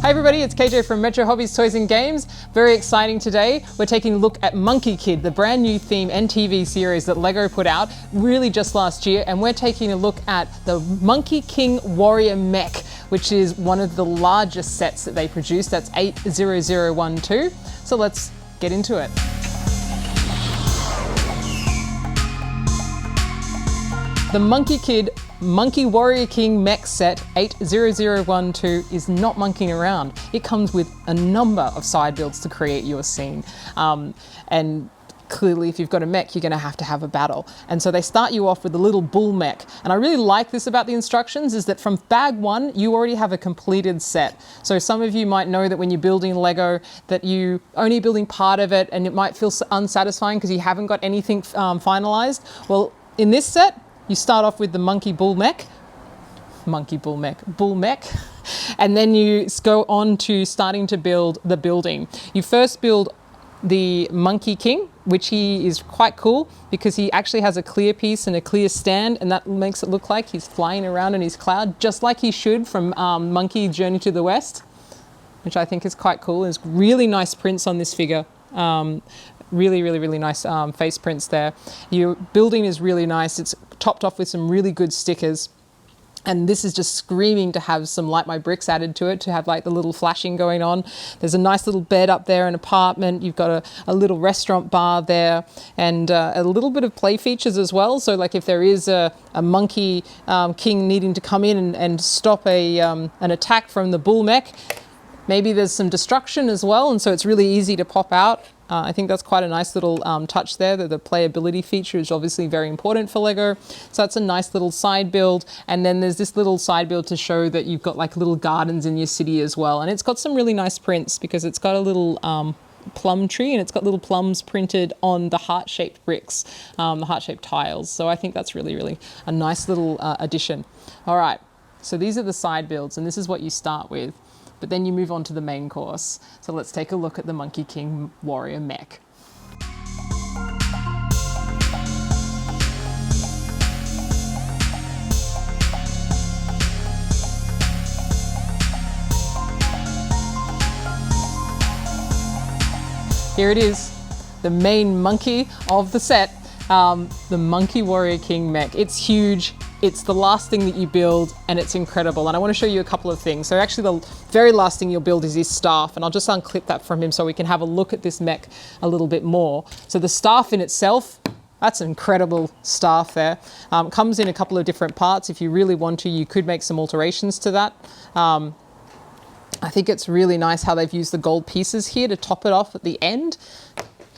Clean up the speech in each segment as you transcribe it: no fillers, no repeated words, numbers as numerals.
Hi everybody, it's KJ from Metro Hobbies Toys and Games. Very exciting today. We're taking a look at Monkey Kid, the brand new theme and TV series that LEGO put out really just last year, and we're taking a look at the Monkey King Warrior Mech, which is one of the largest sets that they produce. That's 80012. So let's get into it. The Monkey Kid Monkey Warrior King Mech Set 80012 is not monkeying around. It comes with a number of side builds to create your scene. And clearly if you've got a mech, you're gonna have to have a battle. And so they start you off with a little bull mech. And I really like this about the instructions is that from bag one, you already have a completed set. So some of you might know that when you're building Lego, that you only building part of it and it might feel unsatisfying because you haven't got anything finalized. Well, in this set, you start off with the bull mech, and then you go on to starting to build the building. You first build the Monkey King, which he is quite cool because he actually has a clear piece and a clear stand, and that makes it look like he's flying around in his cloud, just like he should from Monkey Journey to the West, which I think is quite cool. There's really nice prints on this figure. Really nice face prints there. Your building is really nice. It's topped off with some really good stickers. And this is just screaming to have some Light My Bricks added to it, to have like the little flashing going on. There's a nice little bed up there, an apartment. You've got a little restaurant bar there, and a little bit of play features as well. So like if there is a Monkey King needing to come in and stop an attack from the bull mech, maybe there's some destruction as well, and so it's really easy to pop out. I think that's quite a nice little touch there. The playability feature is obviously very important for Lego. So that's a nice little side build. And then there's this little side build to show that you've got like little gardens in your city as well. And it's got some really nice prints because it's got a little plum tree and it's got little plums printed on the heart-shaped bricks, the heart-shaped tiles. So I think that's really a nice little addition. All right, so these are the side builds and this is what you start with. But then you move on to the main course. So let's take a look at the Monkey King Warrior Mech. Here it is, the main monkey of the set, the Monkey Warrior King Mech. It's huge. It's the last thing that you build and it's incredible. And I want to show you a couple of things. So actually the very last thing you'll build is his staff, and I'll just unclip that from him so we can have a look at this mech a little bit more. So the staff in itself, that's an incredible staff there. Comes in a couple of different parts. If you really want to, you could make some alterations to that. I think it's really nice how they've used the gold pieces here to top it off at the end.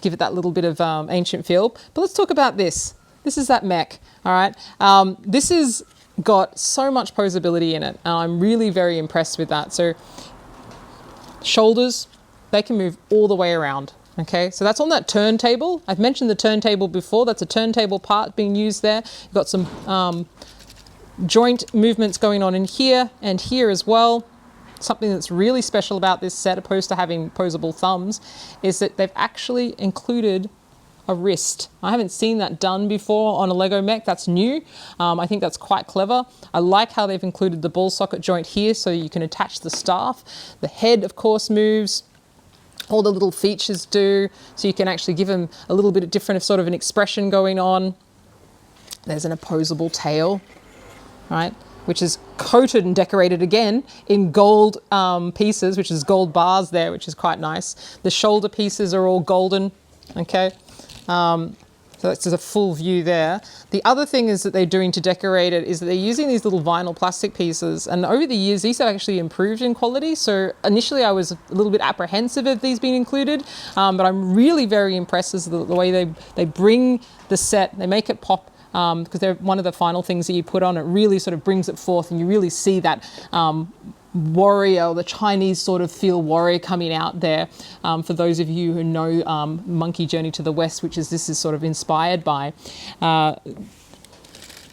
Give it that little bit of ancient feel. But let's talk about this. This is that mech, all right? This has got so much posability in it, and I'm really very impressed with that. So shoulders, they can move all the way around, okay? So that's on that turntable. I've mentioned the turntable before. That's a turntable part being used there. You've got some joint movements going on in here and here as well. Something that's really special about this set, opposed to having posable thumbs, is that they've actually included a wrist. I haven't seen that done before on a Lego mech. That's new. I think that's quite clever. I like how they've included the ball socket joint here so you can attach the staff. The head, of course, moves. All the little features do. So you can actually give them a little bit of different sort of an expression going on. There's an opposable tail, right? Which is coated and decorated again in gold pieces, which is gold bars there, which is quite nice. The shoulder pieces are all golden, okay? So that's just a full view there. The other thing is that they're doing to decorate it is that they're using these little vinyl plastic pieces, and over the years these have actually improved in quality. So initially I was a little bit apprehensive of these being included, but I'm really very impressed with the way they bring the set, they make it pop, because they're one of the final things that you put on. It really sort of brings it forth, and you really see that warrior, the Chinese sort of feel warrior coming out there. For those of you who know Monkey Journey to the West, which this is sort of inspired by.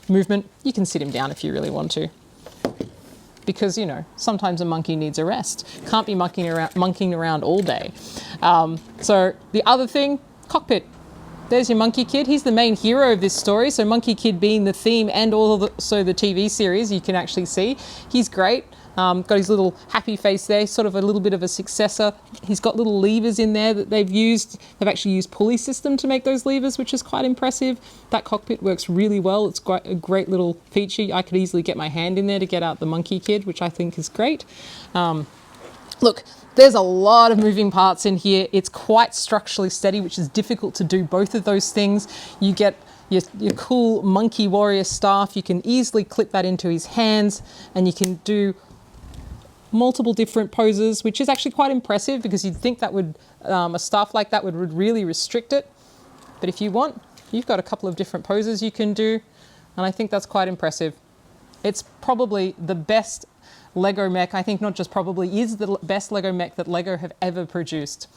Movement, you can sit him down if you really want to. Because, you know, sometimes a monkey needs a rest. Can't be monkeying around all day. So the other thing, cockpit. There's your Monkey Kid. He's the main hero of this story. So Monkey Kid being the theme and also the TV series, you can actually see. He's great. Got his little happy face there, sort of a little bit of a successor. He's got little levers in there that they've used. They've actually used pulley system to make those levers, which is quite impressive. That cockpit works really well. It's quite a great little feature. I could easily get my hand in there to get out the Monkey Kid, which I think is great. Look, there's a lot of moving parts in here. It's quite structurally steady, which is difficult to do both of those things. You get your cool monkey warrior staff. You can easily clip that into his hands, and you can do multiple different poses, which is actually quite impressive because you'd think that would a staff like that would really restrict it. But if you want, you've got a couple of different poses you can do, and I think that's quite impressive. It's probably the best Lego mech, I think not just probably, is the best Lego mech that Lego have ever produced.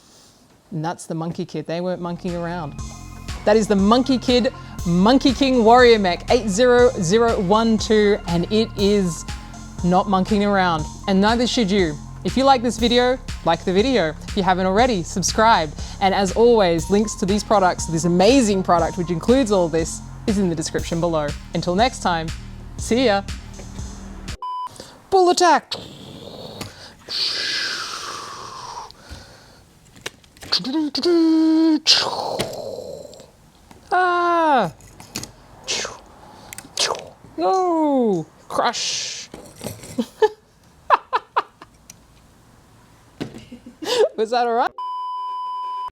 And that's the Monkey Kid. They weren't monkeying around. That is the Monkey Kid Monkey King Warrior Mech 80012, and it is not monkeying around, and neither should you. If you like this video, like the video. If you haven't already, subscribe. And as always, links to these products, this amazing product which includes all this, is in the description below. Until next time, see ya. Bull attack! Ah! No! Crush! Was that alright?